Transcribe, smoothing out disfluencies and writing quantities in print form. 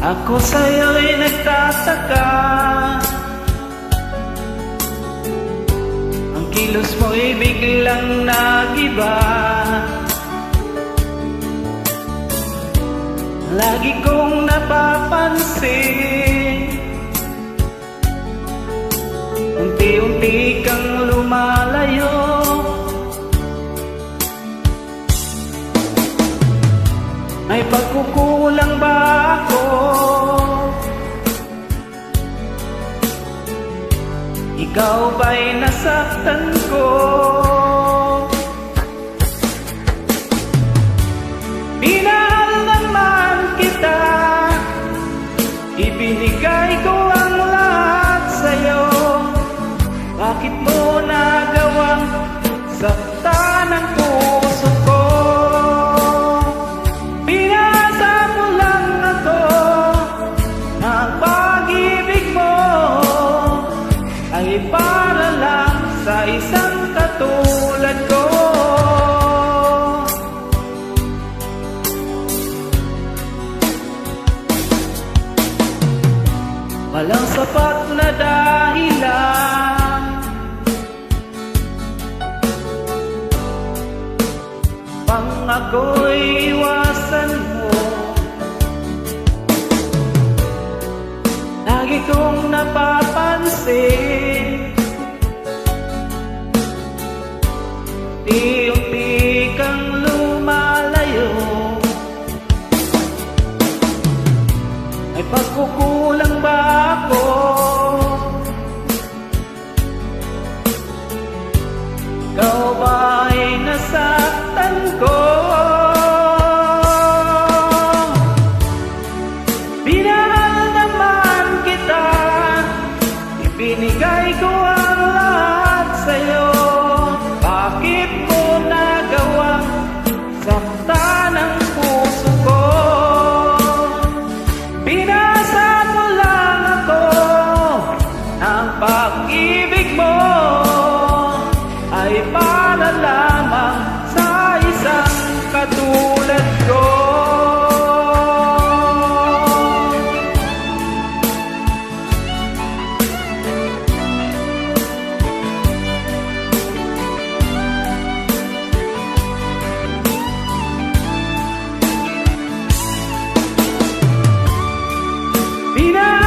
Ako sa'yo'y nagtataka, ang kilos mo'y biglang nagiba. Lagi kong napapansin, unti-unti kang lumalayo. May pagkukulang ba ako? Ikaw ba'y nasaktan ko? Minahal naman kita, ibinigay ko ang lahat sa'yo. Bakit mo nagawang saktan ang puso ko? Pinasa mo lang ako, ang pag-ibig mo ay para lang sa isang katulad ko. Walang sapat na dahilan pang ako'y iwasan mo. Lagi kong napapansin, unti-unti kang lumalayo. May pagkukulang ba ako? Ikaw ba'y nasaktan ko? Pinahal naman kita, ibinigay ko ang lahat sa'yo. Bakit mo nagawang saktan ang puso ko? Pinasa mo lang ako, ang pag-ibig mo ay para lamang sa isang katulad ko. Pinasa